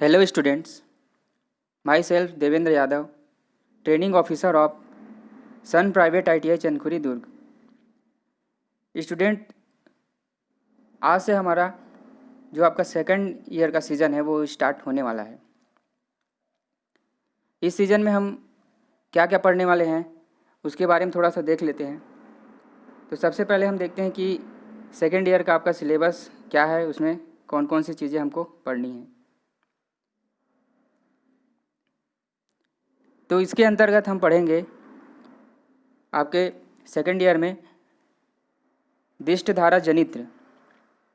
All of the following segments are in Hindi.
Hello students, myself Devendra Yadav, training officer of sun private ITI Chankhuri Durg. Student, आज से हमारा जो आपका सेकंड ईयर का सीज़न है वो स्टार्ट होने वाला है। इस सीज़न में हम क्या क्या पढ़ने वाले हैं उसके बारे में थोड़ा सा देख लेते हैं। तो सबसे पहले हम देखते हैं कि सेकंड ईयर का आपका सिलेबस क्या है, उसमें कौन कौन सी चीज़ें हमको पढ़नी हैं। तो इसके अंतर्गत हम पढ़ेंगे आपके सेकंड ईयर में दिष्ट धारा जनित्र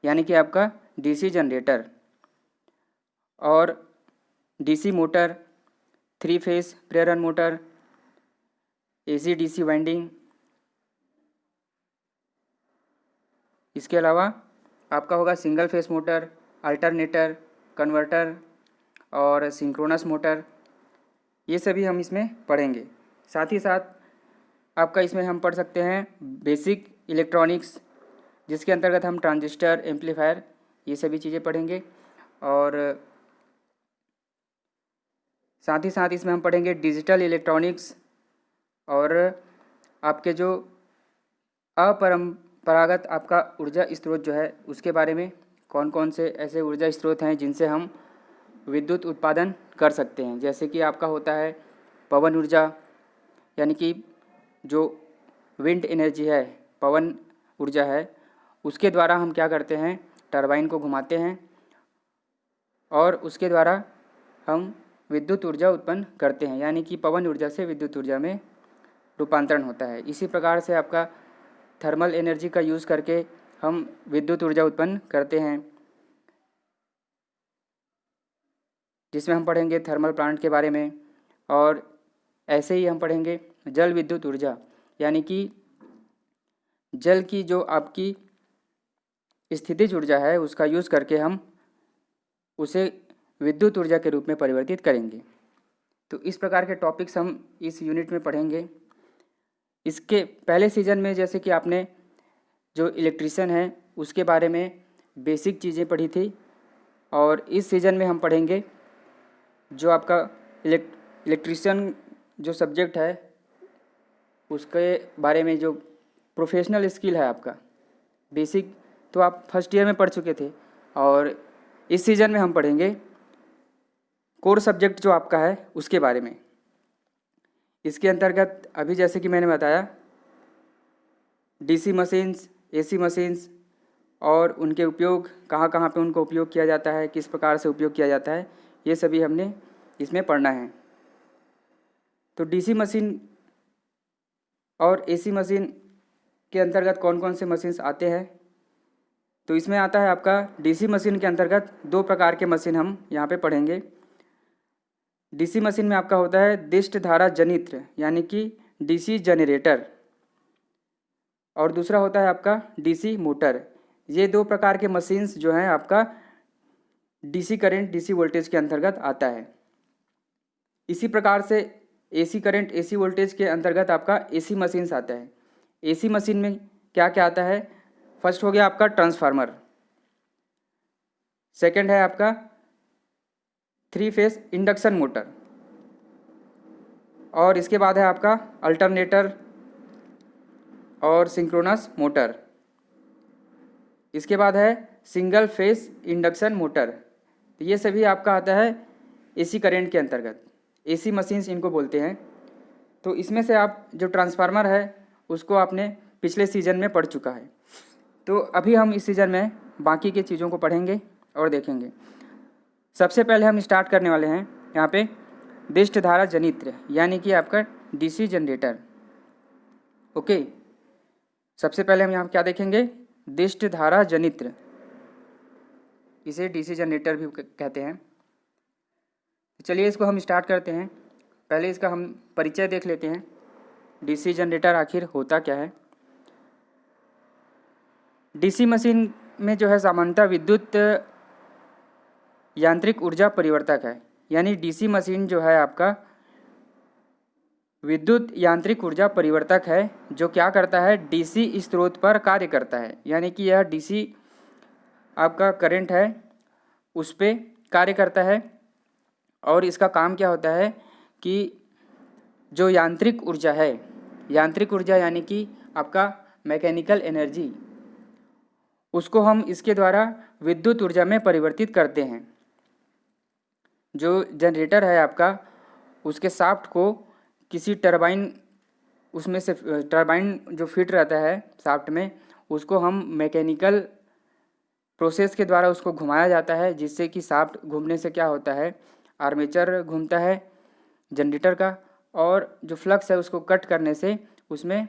यानी कि आपका DC जनरेटर और DC मोटर, 3 फेस प्रेरण मोटर, AC DC वाइंडिंग। इसके अलावा आपका होगा single phase motor, alternator, converter और सिंक्रोनस मोटर। ये सभी हम इसमें पढ़ेंगे। साथ ही साथ आपका इसमें हम पढ़ सकते हैं बेसिक इलेक्ट्रॉनिक्स, जिसके अंतर्गत हम ट्रांजिस्टर, एम्पलीफायर, ये सभी चीज़ें पढ़ेंगे। और साथ ही साथ इसमें हम पढ़ेंगे डिजिटल इलेक्ट्रॉनिक्स और आपके जो अपरंपरागत आपका ऊर्जा स्रोत जो है उसके बारे में, कौन कौन से ऐसे ऊर्जा स्रोत हैं जिनसे हम विद्युत उत्पादन कर सकते हैं। जैसे कि आपका होता है पवन ऊर्जा, यानी कि जो विंड एनर्जी है, पवन ऊर्जा है, उसके द्वारा हम क्या करते हैं, टरबाइन को घुमाते हैं और उसके द्वारा हम विद्युत ऊर्जा उत्पन्न करते हैं, यानी कि पवन ऊर्जा से विद्युत ऊर्जा में रूपांतरण होता है। इसी प्रकार से आपका थर्मल एनर्जी का यूज़ करके हम विद्युत ऊर्जा उत्पन्न करते हैं, जिसमें हम पढ़ेंगे थर्मल प्लांट के बारे में। और ऐसे ही हम पढ़ेंगे जल विद्युत ऊर्जा, यानी कि जल की जो आपकी स्थितिज ऊर्जा है उसका यूज़ करके हम उसे विद्युत ऊर्जा के रूप में परिवर्तित करेंगे। तो इस प्रकार के टॉपिक्स हम इस यूनिट में पढ़ेंगे। इसके पहले सीजन में जैसे कि आपने जो इलेक्ट्रिशियन है उसके बारे में बेसिक चीज़ें पढ़ी थी, और इस सीजन में हम पढ़ेंगे जो आपका इलेक्ट्रिशियन जो सब्जेक्ट है उसके बारे में, जो प्रोफेशनल स्किल है आपका बेसिक, तो आप फर्स्ट ईयर में पढ़ चुके थे। और इस सीज़न में हम पढ़ेंगे कोर सब्जेक्ट जो आपका है उसके बारे में। इसके अंतर्गत अभी जैसे कि मैंने बताया DC मशीन्स, AC मशीन्स और उनके उपयोग, कहाँ कहाँ पे उनको उपयोग किया जाता है, किस प्रकार से उपयोग किया जाता है, ये सभी हमने इसमें पढ़ना है। तो DC मशीन और AC मशीन के अंतर्गत कौन कौन से मशीन्स आते हैं, तो इसमें आता है आपका DC मशीन के अंतर्गत 2 प्रकार के मशीन हम यहाँ पे पढ़ेंगे। DC मशीन में आपका होता है दिष्ट धारा जनित्र यानी कि DC जनरेटर, और दूसरा होता है आपका DC मोटर। ये 2 प्रकार के मशीन्स जो हैं आपका DC करंट, DC वोल्टेज के अंतर्गत आता है। इसी प्रकार से AC करंट, AC वोल्टेज के अंतर्गत आपका AC मशीन्स आता है। AC मशीन में क्या क्या आता है, फर्स्ट हो गया आपका ट्रांसफार्मर, सेकंड है आपका 3 फेस इंडक्शन मोटर, और इसके बाद है आपका अल्टरनेटर और सिंक्रोनस मोटर। इसके बाद है सिंगल फेस इंडक्शन मोटर। तो ये सभी आपका आता है AC करंट के अंतर्गत, AC मशीन्स इनको बोलते हैं। तो इसमें से आप जो ट्रांसफार्मर है उसको आपने पिछले सीजन में पढ़ चुका है। तो अभी हम इस सीजन में बाकी की चीज़ों को पढ़ेंगे और देखेंगे। सबसे पहले हम स्टार्ट करने वाले हैं यहाँ पे दिष्ट धारा जनित्र यानी कि आपका DC जनरेटर। ओके, सबसे पहले हम यहाँ क्या देखेंगे, दिष्ट धारा जनित्र, इसे DC जनरेटर भी कहते हैं। चलिए इसको हम स्टार्ट करते हैं। पहले इसका हम परिचय देख लेते हैं, DC जनरेटर आखिर होता क्या है। DC मशीन में जो है सामान्यतः विद्युत यांत्रिक ऊर्जा परिवर्तक है, यानी DC मशीन जो है आपका विद्युत यांत्रिक ऊर्जा परिवर्तक है, जो क्या करता है, DC स्रोत पर कार्य करता है। यानी कि यह DC आपका करंट है उस पर कार्य करता है और इसका काम क्या होता है कि जो यांत्रिक ऊर्जा है, यांत्रिक ऊर्जा यानी कि आपका मैकेनिकल एनर्जी, उसको हम इसके द्वारा विद्युत ऊर्जा में परिवर्तित करते हैं। जो जनरेटर है आपका, उसके शाफ्ट को किसी टरबाइन, उसमें से टरबाइन जो फिट रहता है शाफ्ट में, उसको हम मैकेनिकल प्रोसेस के द्वारा उसको घुमाया जाता है, जिससे कि शाफ्ट घूमने से क्या होता है, आर्मेचर घूमता है जनरेटर का, और जो फ्लक्स है उसको कट करने से उसमें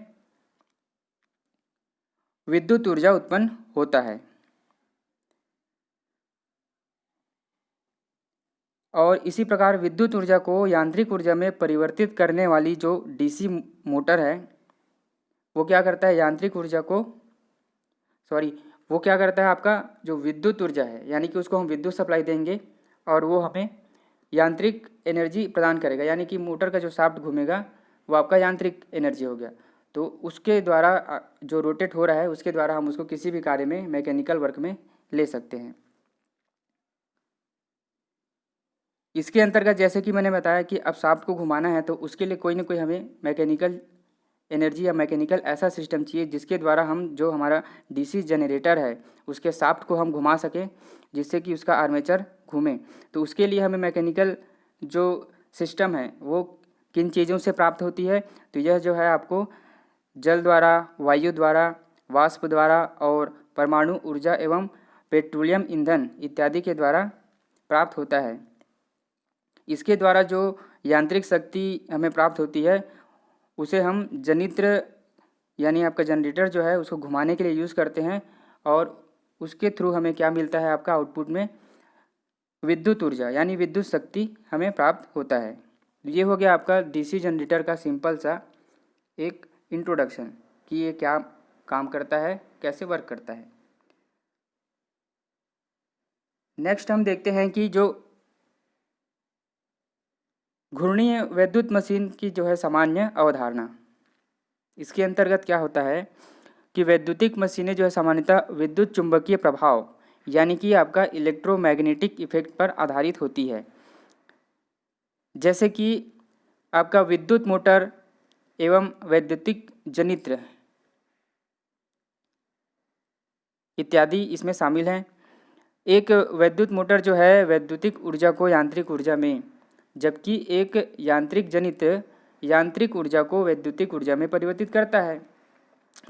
विद्युत ऊर्जा उत्पन्न होता है। और इसी प्रकार विद्युत ऊर्जा को यांत्रिक ऊर्जा में परिवर्तित करने वाली जो डीसी मोटर है, वो क्या करता है, यांत्रिक ऊर्जा को वो क्या करता है, आपका जो विद्युत ऊर्जा है, यानी कि उसको हम विद्युत सप्लाई देंगे और वो हमें यांत्रिक एनर्जी प्रदान करेगा, यानी कि मोटर का जो शाफ्ट घूमेगा वो आपका यांत्रिक एनर्जी हो गया। तो उसके द्वारा जो रोटेट हो रहा है, उसके द्वारा हम उसको किसी भी कार्य में, मैकेनिकल वर्क में ले सकते हैं। इसके अंतर्गत जैसे कि मैंने बताया कि अब शाफ्ट को घुमाना है तो उसके लिए कोई ना कोई हमें मैकेनिकल एनर्जी या मैकेनिकल ऐसा सिस्टम चाहिए जिसके द्वारा हम जो हमारा डीसी जनरेटर है उसके शाफ्ट को हम घुमा सकें, जिससे कि उसका आर्मेचर घूमे। तो उसके लिए हमें मैकेनिकल जो सिस्टम है वो किन चीज़ों से प्राप्त होती है, तो यह जो है आपको जल द्वारा, वायु द्वारा, वाष्प द्वारा और परमाणु ऊर्जा एवं पेट्रोलियम ईंधन इत्यादि के द्वारा प्राप्त होता है। इसके द्वारा जो यांत्रिक शक्ति हमें प्राप्त होती है उसे हम जनित्र यानी आपका जनरेटर जो है उसको घुमाने के लिए यूज़ करते हैं, और उसके थ्रू हमें क्या मिलता है, आपका आउटपुट में विद्युत ऊर्जा यानी विद्युत शक्ति हमें प्राप्त होता है। ये हो गया आपका डीसी जनरेटर का सिंपल सा एक इंट्रोडक्शन कि ये क्या काम करता है, कैसे वर्क करता है। नेक्स्ट हम देखते हैं कि जो घूर्णीय वैद्युत मशीन की जो है सामान्य अवधारणा, इसके अंतर्गत क्या होता है कि वैद्युतिक मशीनें जो है सामान्यतः विद्युत चुंबकीय प्रभाव यानी कि आपका इलेक्ट्रोमैग्नेटिक इफेक्ट पर आधारित होती है। जैसे कि आपका विद्युत मोटर एवं वैद्युतिक जनित्र इत्यादि इसमें शामिल हैं। एक वैद्युत मोटर जो है वैद्युतिक ऊर्जा को यांत्रिक ऊर्जा में, जबकि एक यांत्रिक जनित्र यांत्रिक ऊर्जा को वैद्युतिक ऊर्जा में परिवर्तित करता है।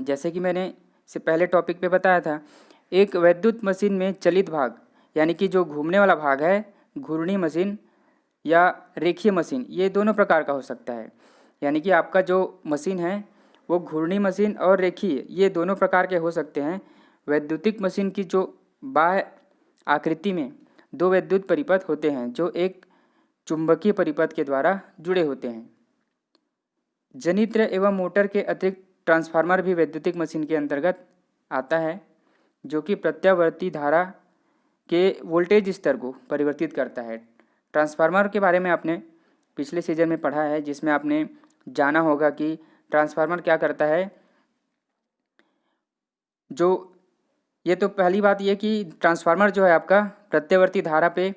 जैसे कि मैंने इससे पहले टॉपिक पे बताया था, एक वैद्युत मशीन में चलित भाग यानी कि जो घूमने वाला भाग है, घूर्णी मशीन या रेखीय मशीन, ये दोनों प्रकार का हो सकता है। यानी कि आपका जो मशीन है वो घूर्णी मशीन और रेखीय, ये दोनों प्रकार के हो सकते हैं। वैद्युतिक मशीन की जो बाह्य आकृति में दो विद्युत परिपथ होते हैं जो एक चुंबकीय परिपथ के द्वारा जुड़े होते हैं। जनित्र एवं मोटर के अतिरिक्त ट्रांसफार्मर भी वैद्युतिक मशीन के अंतर्गत आता है, जो कि प्रत्यावर्ती धारा के वोल्टेज स्तर को परिवर्तित करता है। ट्रांसफार्मर के बारे में आपने पिछले सीजन में पढ़ा है, जिसमें आपने जाना होगा कि ट्रांसफार्मर क्या करता है। जो ये तो पहली बात ये कि ट्रांसफार्मर जो है आपका प्रत्यावर्ती धारा पे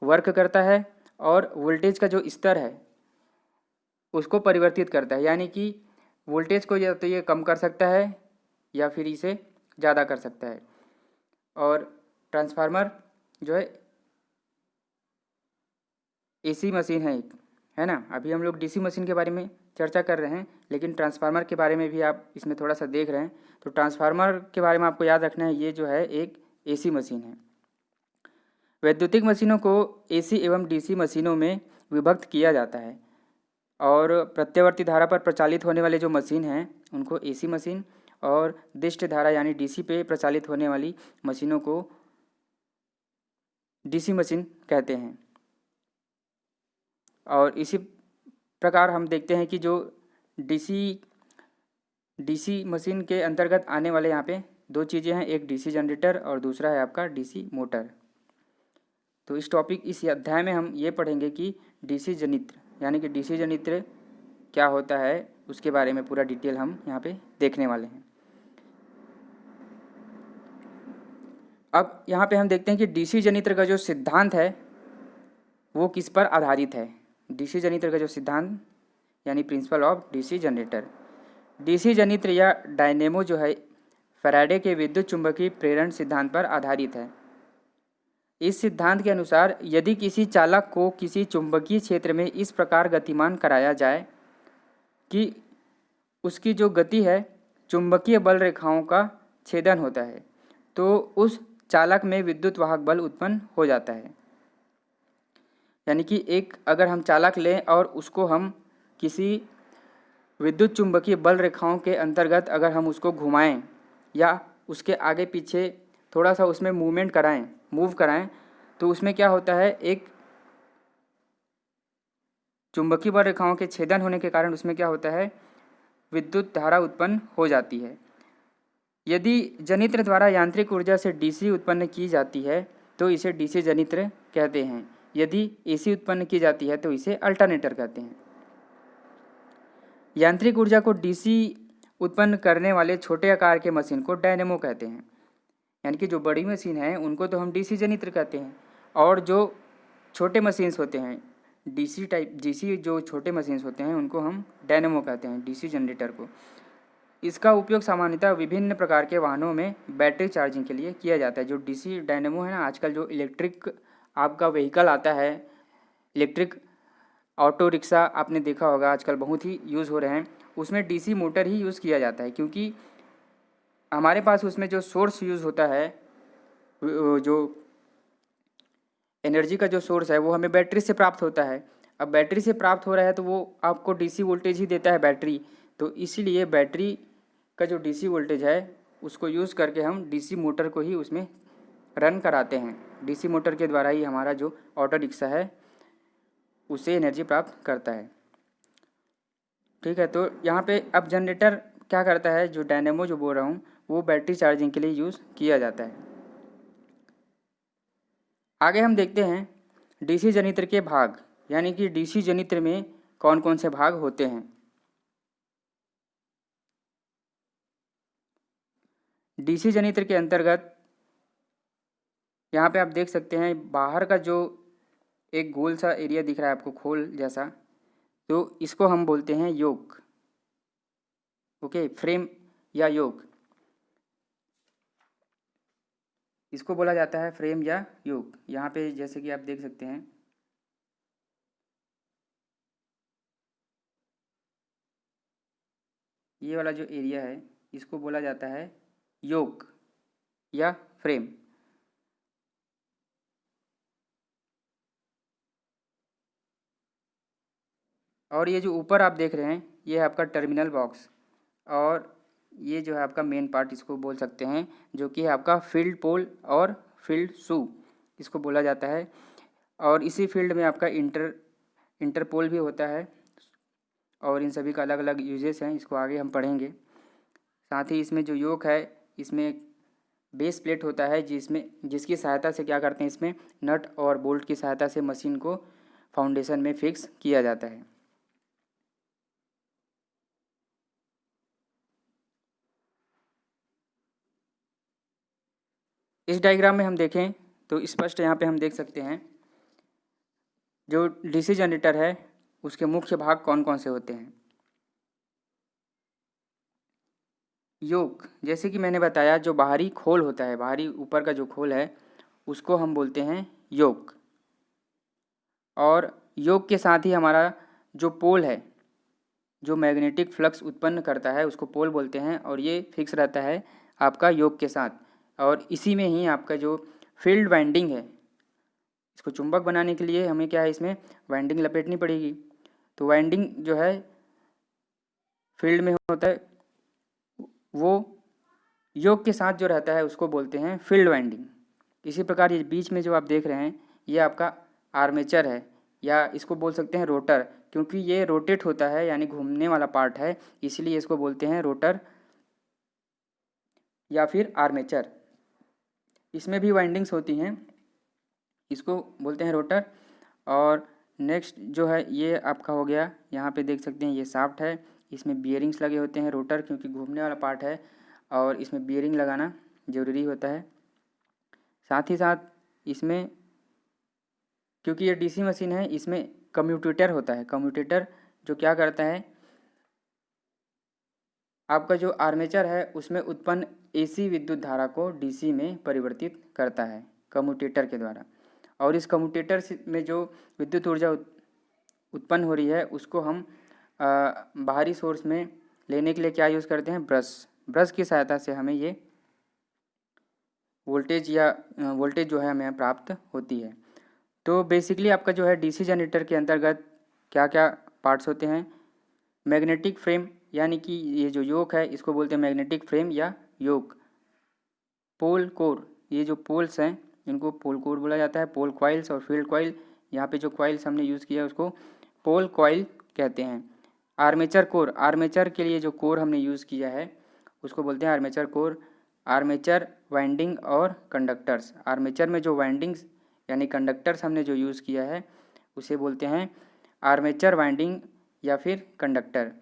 वर्क करता है और वोल्टेज का जो स्तर है उसको परिवर्तित करता है, यानी कि वोल्टेज को या तो ये कम कर सकता है या फिर इसे ज़्यादा कर सकता है। और ट्रांसफार्मर जो है एसी मशीन है एक, है ना। अभी हम लोग डीसी मशीन के बारे में चर्चा कर रहे हैं, लेकिन ट्रांसफार्मर के बारे में भी आप इसमें थोड़ा सा देख रहे हैं। तो ट्रांसफार्मर के बारे में आपको याद रखना है, ये जो है एक एसी मशीन है। वैद्युतिक मशीनों को एसी एवं डीसी मशीनों में विभक्त किया जाता है, और प्रत्यावर्ती धारा पर प्रचालित होने वाले जो मशीन हैं उनको एसी मशीन, और दिष्ट धारा यानी डीसी पे प्रचालित होने वाली मशीनों को डीसी मशीन कहते हैं। और इसी प्रकार हम देखते हैं कि जो डीसी मशीन के अंतर्गत आने वाले यहाँ पे दो चीज़ें हैं, एक डीसी जनरेटर और दूसरा है आपका डीसी मोटर। तो इस अध्याय में हम ये पढ़ेंगे कि डीसी जनित्र यानी कि डीसी जनित्र क्या होता है, उसके बारे में पूरा डिटेल हम यहाँ पे देखने वाले हैं। अब यहाँ पे हम देखते हैं कि डीसी जनित्र का जो सिद्धांत है वो किस पर आधारित है? डीसी जनित्र का जो सिद्धांत यानी principle of DC generator. DC जनित्र या डायनेमो जो है फैराडे के विद्युत चुंबकीय प्रेरण सिद्धांत पर आधारित है। इस सिद्धांत के अनुसार यदि किसी चालक को किसी चुंबकीय क्षेत्र में इस प्रकार गतिमान कराया जाए कि उसकी जो गति है चुंबकीय बल रेखाओं का छेदन होता है, तो उस चालक में विद्युत वाहक बल उत्पन्न हो जाता है। यानी कि एक अगर हम चालक लें और उसको हम किसी विद्युत चुंबकीय बल रेखाओं के अंतर्गत अगर हम उसको घुमाएं या उसके आगे पीछे थोड़ा सा उसमें मूव कराएं, तो उसमें क्या होता है, एक चुंबकीय बल रेखाओं के छेदन होने के कारण उसमें क्या होता है, विद्युत धारा उत्पन्न हो जाती है। यदि जनित्र द्वारा यांत्रिक ऊर्जा से डीसी उत्पन्न की जाती है तो इसे डीसी जनित्र कहते हैं। यदि एसी उत्पन्न की जाती है तो इसे अल्टरनेटर कहते हैं। यांत्रिक ऊर्जा को डीसी उत्पन्न करने वाले छोटे आकार के मशीन को डायनेमो कहते हैं। यानी कि जो बड़ी मशीन है उनको तो हम डीसी जनित्र कहते हैं, और जो छोटे मशीन्स होते हैं डीसी जो छोटे मशीन्स होते हैं उनको हम डायनेमो कहते हैं, डीसी जनरेटर को। इसका उपयोग सामान्यतः विभिन्न प्रकार के वाहनों में बैटरी चार्जिंग के लिए किया जाता है। जो डीसी डायनेमो है ना, आजकल जो इलेक्ट्रिक आपका व्हीकल आता है, इलेक्ट्रिक ऑटो रिक्शा आपने देखा होगा आजकल बहुत ही यूज़ हो रहे हैं, उसमें डीसी मोटर ही यूज़ किया जाता है, क्योंकि हमारे पास उसमें जो सोर्स यूज़ होता है, जो एनर्जी का जो सोर्स है वो हमें बैटरी से प्राप्त होता है। अब बैटरी से प्राप्त हो रहा है तो वो आपको डीसी वोल्टेज ही देता है बैटरी, तो इसीलिए बैटरी का जो डीसी वोल्टेज है उसको यूज़ करके हम डीसी मोटर को ही उसमें रन कराते हैं। डीसी मोटर के द्वारा ही हमारा जो ऑटो रिक्शा है उससे एनर्जी प्राप्त करता है। ठीक है, तो यहाँ पे अब जनरेटर क्या करता है, जो डायनेमो जो बोल रहा हूँ वो बैटरी चार्जिंग के लिए यूज़ किया जाता है। आगे हम देखते हैं डीसी जनित्र के भाग, यानी कि डीसी जनित्र में कौन कौन से भाग होते हैं। डीसी जनित्र के अंतर्गत यहाँ पे आप देख सकते हैं बाहर का जो एक गोल सा एरिया दिख रहा है आपको, खोल जैसा, तो इसको हम बोलते हैं योक। ओके, फ्रेम या योक, इसको बोला जाता है फ्रेम या योक। यहाँ पे जैसे कि आप देख सकते हैं ये वाला जो एरिया है इसको बोला जाता है योक या फ्रेम। और ये जो ऊपर आप देख रहे हैं ये है आपका टर्मिनल बॉक्स, और ये जो है आपका मेन पार्ट इसको बोल सकते हैं, जो कि है आपका फील्ड पोल और फील्ड शू इसको बोला जाता है। और इसी फील्ड में आपका इंटरपोल भी होता है, और इन सभी का अलग अलग यूजेस हैं, इसको आगे हम पढ़ेंगे। साथ ही इसमें जो योक है इसमें एक बेस प्लेट होता है जिसकी सहायता से क्या करते हैं, इसमें नट और बोल्ट की सहायता से मशीन को फाउंडेशन में फिक्स किया जाता है। इस डायग्राम में हम देखें तो स्पष्ट यहाँ पे हम देख सकते हैं जो डीसी जनरेटर है उसके मुख्य भाग कौन कौन से होते हैं। योक, जैसे कि मैंने बताया, जो बाहरी खोल होता है, बाहरी ऊपर का जो खोल है उसको हम बोलते हैं योक। और योक के साथ ही हमारा जो पोल है, जो मैग्नेटिक फ्लक्स उत्पन्न करता है उसको पोल बोलते हैं, और ये फिक्स रहता है आपका योक के साथ। और इसी में ही आपका जो फील्ड वाइंडिंग है, इसको चुंबक बनाने के लिए हमें क्या है, इसमें वाइंडिंग लपेटनी पड़ेगी। तो वाइंडिंग जो है फील्ड में होता है, वो योक के साथ जो रहता है उसको बोलते हैं फील्ड वाइंडिंग। इसी प्रकार ये बीच में जो आप देख रहे हैं ये आपका आर्मेचर है, या इसको बोल सकते हैं रोटर, क्योंकि ये रोटेट होता है यानी घूमने वाला पार्ट है, इसलिए इसको बोलते हैं रोटर या फिर आर्मेचर। इसमें भी वाइंडिंग्स होती हैं, इसको बोलते हैं रोटर। और नेक्स्ट जो है ये आपका हो गया, यहाँ पे देख सकते हैं ये शाफ्ट है, इसमें बियरिंग्स लगे होते हैं। रोटर क्योंकि घूमने वाला पार्ट है और इसमें बियरिंग लगाना ज़रूरी होता है। साथ ही साथ इसमें क्योंकि ये डीसी मशीन है, इसमें कम्यूटेटर होता है। कम्यूटेटर जो क्या करता है, आपका जो आर्मेचर है उसमें उत्पन्न एसी विद्युत धारा को डीसी में परिवर्तित करता है कम्यूटेटर के द्वारा। और इस कम्यूटेटर में जो विद्युत ऊर्जा उत्पन्न हो रही है उसको हम बाहरी सोर्स में लेने के लिए क्या यूज़ करते हैं, ब्रश की सहायता से हमें ये वोल्टेज जो है हमें प्राप्त होती है। तो बेसिकली आपका जो है डीसी जनरेटर के अंतर्गत क्या क्या पार्ट्स होते हैं, मैग्नेटिक फ्रेम, यानी कि ये जो योक है इसको बोलते हैं मैग्नेटिक फ्रेम या योक। पोल कोर, ये जो पोल्स हैं इनको पोल कोर बोला जाता है। पोल कॉइल्स और फील्ड कॉइल, यहाँ पे जो कॉइल्स हमने यूज़ किया है उसको पोल कॉइल कहते हैं। आर्मेचर कोर, आर्मेचर के लिए जो कोर हमने यूज़ किया है उसको बोलते हैं आर्मेचर कोर। आर्मेचर वाइंडिंग और कंडक्टर्स, आर्मेचर में जो वाइंडिंग्स यानी कंडक्टर्स हमने जो यूज़ किया है उसे बोलते हैं आर्मेचर वाइंडिंग या फिर कंडक्टर।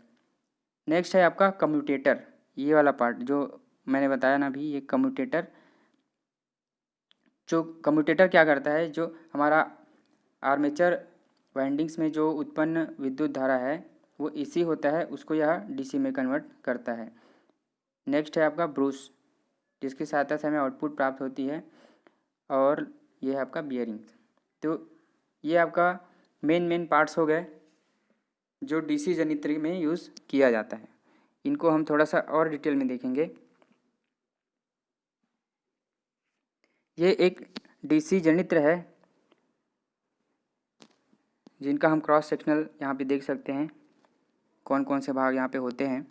नेक्स्ट है आपका कम्यूटेटर, ये वाला पार्ट जो मैंने बताया ना अभी, ये कम्यूटेटर। जो कम्यूटेटर क्या करता है, जो हमारा आर्मेचर वाइंडिंग्स में जो उत्पन्न विद्युत धारा है वो एसी होता है, उसको यह डीसी में कन्वर्ट करता है। नेक्स्ट है आपका ब्रूस, जिसकी सहायता से हमें आउटपुट प्राप्त होती है। और ये है आपका बियरिंग। तो ये आपका मेन पार्ट्स हो गए जो डीसी जनित्र में यूज़ किया जाता है। इनको हम थोड़ा सा और डिटेल में देखेंगे। ये एक डीसी जनित्र है जिनका हम क्रॉस सेक्शनल यहाँ पे देख सकते हैं, कौन कौन से भाग यहाँ पे होते हैं।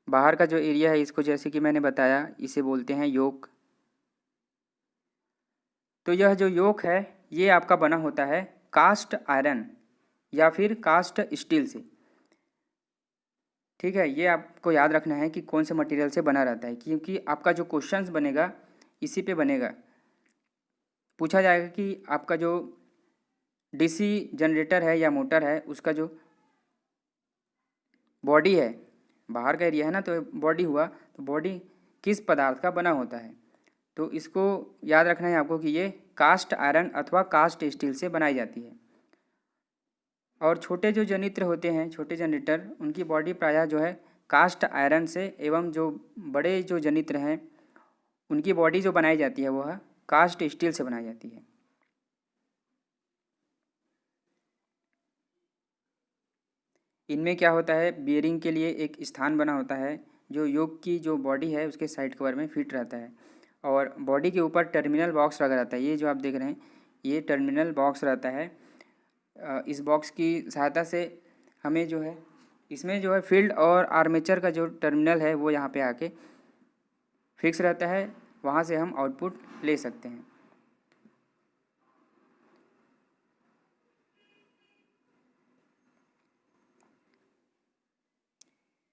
बाहर का जो एरिया है इसको जैसे कि मैंने बताया इसे बोलते हैं योक। तो यह जो योक है ये आपका बना होता है कास्ट आयरन या फिर कास्ट स्टील से। ठीक है, ये आपको याद रखना है कि कौन से मटेरियल से बना रहता है, क्योंकि आपका जो क्वेश्चंस बनेगा इसी पे बनेगा। पूछा जाएगा कि आपका जो डीसी जनरेटर है या मोटर है उसका जो बॉडी है, बाहर का एरिया है ना, तो बॉडी हुआ, तो बॉडी किस पदार्थ का बना होता है। तो इसको याद रखना है आपको कि ये कास्ट आयरन अथवा कास्ट स्टील से बनाई जाती है। और छोटे जो जनित्र होते हैं, छोटे जनरेटर, उनकी बॉडी प्रायः जो है कास्ट आयरन से, एवं जो बड़े जो जनित्र हैं उनकी बॉडी जो बनाई जाती है वह कास्ट स्टील से बनाई जाती है। इनमें क्या होता है, बियरिंग के लिए एक स्थान बना होता है जो योक की जो बॉडी है उसके साइड कवर में फिट रहता है। और बॉडी के ऊपर टर्मिनल बॉक्स लगा रहता है। ये जो आप देख रहे हैं ये टर्मिनल बॉक्स रहता है। इस बॉक्स की सहायता से हमें जो है इसमें जो है फील्ड और आर्मेचर का जो टर्मिनल है वो यहाँ पे आके फिक्स रहता है, वहाँ से हम आउटपुट ले सकते हैं।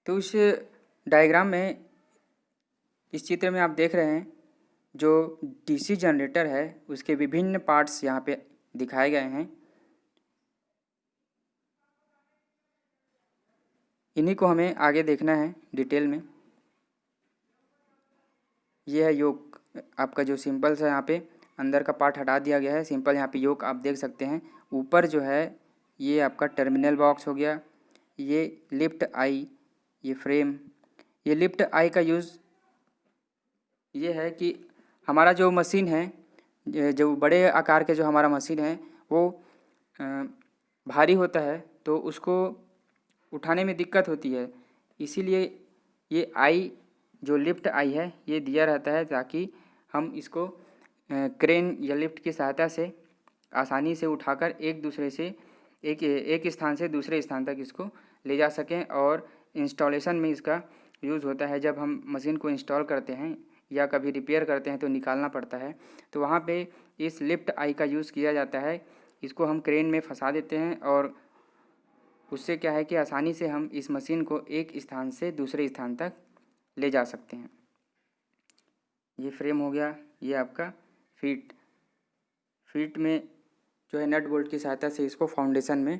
तो इस डायग्राम में, इस चित्र में आप देख रहे हैं जो डीसी जनरेटर है उसके विभिन्न पार्ट्स यहाँ पे दिखाए गए हैं। इन्हीं को हमें आगे देखना है डिटेल में। ये है योक, आपका जो सिंपल सा यहाँ पे अंदर का पार्ट हटा दिया गया है, सिंपल यहाँ पे योक आप देख सकते हैं। ऊपर जो है ये आपका टर्मिनल बॉक्स हो गया, ये लिफ्ट आई, ये फ्रेम। ये लिफ्ट आई का यूज़ ये है कि हमारा जो मशीन है, जो बड़े आकार के जो हमारा मशीन है वो भारी होता है तो उसको उठाने में दिक्कत होती है, इसीलिए ये आई जो लिफ्ट आई है ये दिया रहता है ताकि हम इसको क्रेन या लिफ्ट की सहायता से आसानी से उठाकर एक स्थान से दूसरे स्थान तक इसको ले जा सकें। और इंस्टॉलेशन में इसका यूज़ होता है, जब हम मशीन को इंस्टॉल करते हैं या कभी रिपेयर करते हैं तो निकालना पड़ता है, तो वहाँ पे इस लिफ्ट आई का यूज़ किया जाता है। इसको हम क्रेन में फंसा देते हैं और उससे क्या है कि आसानी से हम इस मशीन को एक स्थान से दूसरे स्थान तक ले जा सकते हैं। ये फ्रेम हो गया, ये आपका फीट में जो है नट बोल्ट की सहायता से इसको फाउंडेशन में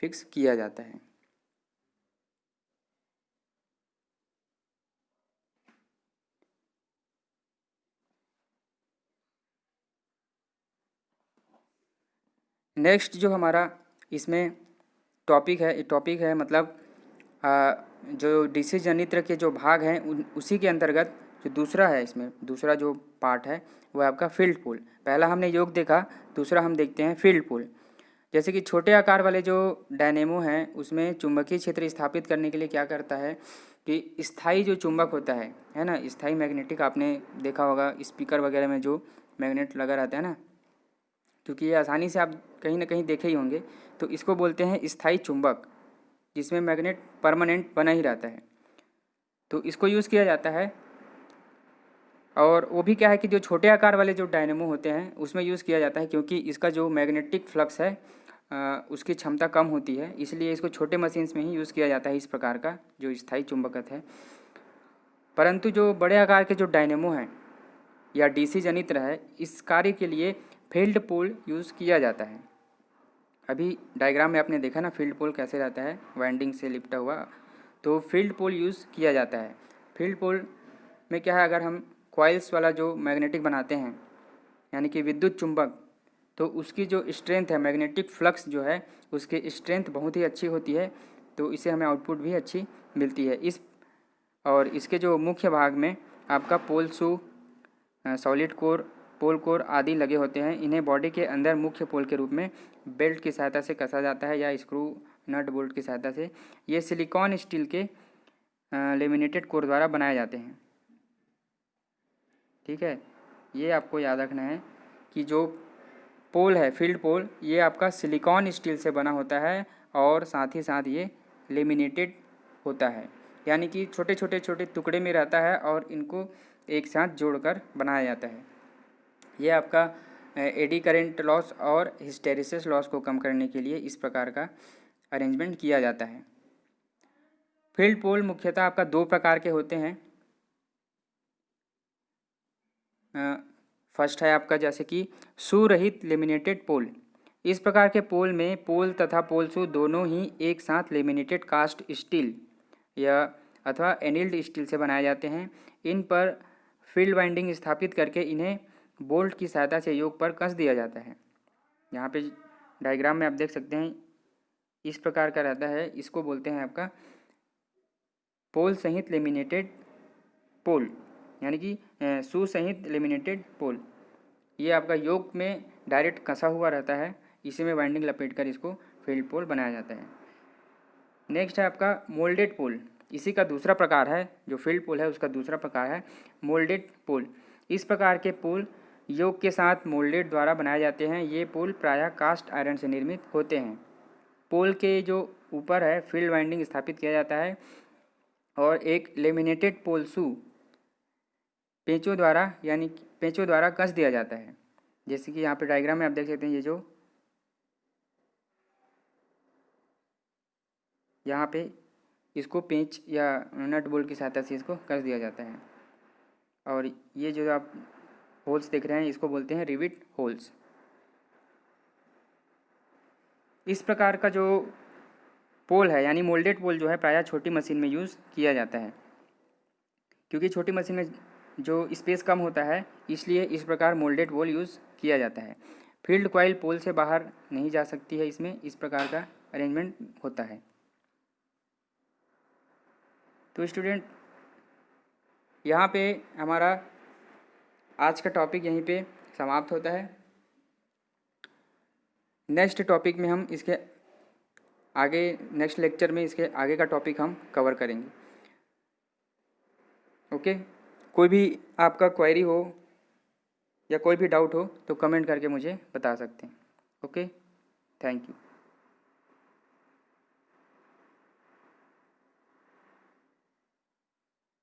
फिक्स किया जाता है। नेक्स्ट जो हमारा इसमें टॉपिक है मतलब जो डीसी जनित्र के जो भाग हैं उसी के अंतर्गत जो दूसरा है, इसमें दूसरा जो पार्ट है वो आपका फील्ड पोल। पहला हमने योग देखा, दूसरा हम देखते हैं फील्ड पोल। जैसे कि छोटे आकार वाले जो डायनेमो हैं उसमें चुंबकीय क्षेत्र स्थापित करने के लिए क्या करता है कि स्थायी जो चुंबक होता है ना, स्थायी मैग्नेटिक, आपने देखा होगा स्पीकर वगैरह में जो मैग्नेट लगा रहता है ना, क्योंकि ये आसानी से आप कहीं ना कहीं देखे ही होंगे, तो इसको बोलते हैं स्थायी चुंबक, जिसमें मैग्नेट परमानेंट बना ही रहता है। तो इसको यूज़ किया जाता है। और वो भी क्या है कि जो छोटे आकार वाले जो डायनेमो होते हैं उसमें यूज़ किया जाता है, क्योंकि इसका जो मैग्नेटिक फ्लक्स है उसकी क्षमता कम होती है, इसलिए इसको छोटे मशीन्स में ही यूज़ किया जाता है, इस प्रकार का जो स्थायी चुंबकत्व है। परंतु जो बड़े आकार के जो डायनेमो हैं या डीसी जनित्र है, इस कार्य के लिए फील्ड पोल यूज़ किया जाता है। अभी डायग्राम में आपने देखा ना फील्ड पोल कैसे रहता है, वाइंडिंग से लिपटा हुआ, तो फील्ड पोल यूज़ किया जाता है। फील्ड पोल में क्या है, अगर हम कॉइल्स वाला जो मैग्नेटिक बनाते हैं यानी कि विद्युत चुंबक, तो उसकी जो स्ट्रेंथ है, मैग्नेटिक फ्लक्स जो है उसकी स्ट्रेंथ बहुत ही अच्छी होती है, तो इससे हमें आउटपुट भी अच्छी मिलती है। और इसके जो मुख्य भाग में आपका पोल शू, सॉलिड कोर, पोल कोर आदि लगे होते हैं। इन्हें बॉडी के अंदर मुख्य पोल के रूप में बेल्ट की सहायता से कसा जाता है या स्क्रू नट बोल्ट की सहायता से। ये सिलिकॉन स्टील के लेमिनेटेड कोर द्वारा बनाए जाते हैं। ठीक है, ये आपको याद रखना है कि जो पोल है फील्ड पोल, ये आपका सिलिकॉन स्टील से बना होता है और साथ ही साथ ये लेमिनेटेड होता है, यानी कि छोटे छोटे टुकड़े में रहता है और इनको एक साथ जोड़कर बनाया जाता है। ये आपका एडी करंट लॉस और हिस्टेरिसिस लॉस को कम करने के लिए इस प्रकार का अरेंजमेंट किया जाता है। फील्ड पोल मुख्यतः आपका दो प्रकार के होते हैं। फर्स्ट है आपका जैसे कि सुरहित लेमिनेटेड पोल। इस प्रकार के पोल में पोल तथा पोल शू दोनों ही एक साथ लेमिनेटेड कास्ट स्टील या अथवा एनिल्ड स्टील से बनाए जाते हैं। इन पर फील्ड वाइंडिंग स्थापित करके इन्हें बोल्ट की सहायता से योग पर कस दिया जाता है। यहाँ पे डायग्राम में आप देख सकते हैं इस प्रकार का रहता है। इसको बोलते हैं आपका पोल सहित लेमिनेटेड पोल, यानी कि सुसहित लेमिनेटेड पोल। ये आपका योग में डायरेक्ट कसा हुआ रहता है, इसी में वाइंडिंग लपेट कर इसको फील्ड पोल बनाया जाता है। नेक्स्ट है आपका मोल्डेड पोल। इसी का दूसरा प्रकार है, जो फील्ड पोल है उसका दूसरा प्रकार है मोल्डेड पोल। इस प्रकार के पोल योग के साथ मोल्डेड द्वारा बनाए जाते हैं। ये पोल प्रायः कास्ट आयरन से निर्मित होते हैं। पोल के जो ऊपर है फील्ड वाइंडिंग स्थापित किया जाता है और एक लेमिनेटेड पोल शू पेंचों द्वारा कस दिया जाता है। जैसे कि यहाँ पे डायग्राम में आप देख सकते हैं, ये जो यहाँ पे इसको पेंच या नट बोल्ट की सहायता से इसको कस दिया जाता है। और ये जो आप होल्स देख रहे हैं इसको बोलते हैं रिविट होल्स। इस प्रकार का जो पोल है यानी मोल्डेड पोल जो है प्रायः छोटी मशीन में यूज़ किया जाता है, क्योंकि छोटी मशीन में जो स्पेस कम होता है इसलिए इस प्रकार मोल्डेड पोल यूज़ किया जाता है। फील्ड कॉइल पोल से बाहर नहीं जा सकती है, इसमें इस प्रकार का अरेंजमेंट होता है। तो स्टूडेंट, यहाँ पे हमारा आज का टॉपिक यहीं पे समाप्त होता है। नेक्स्ट टॉपिक में हम इसके आगे, नेक्स्ट लेक्चर में इसके आगे का टॉपिक हम कवर करेंगे। ओके, कोई भी आपका क्वेरी हो या कोई भी डाउट हो तो कमेंट करके मुझे बता सकते हैं। Okay, thank you.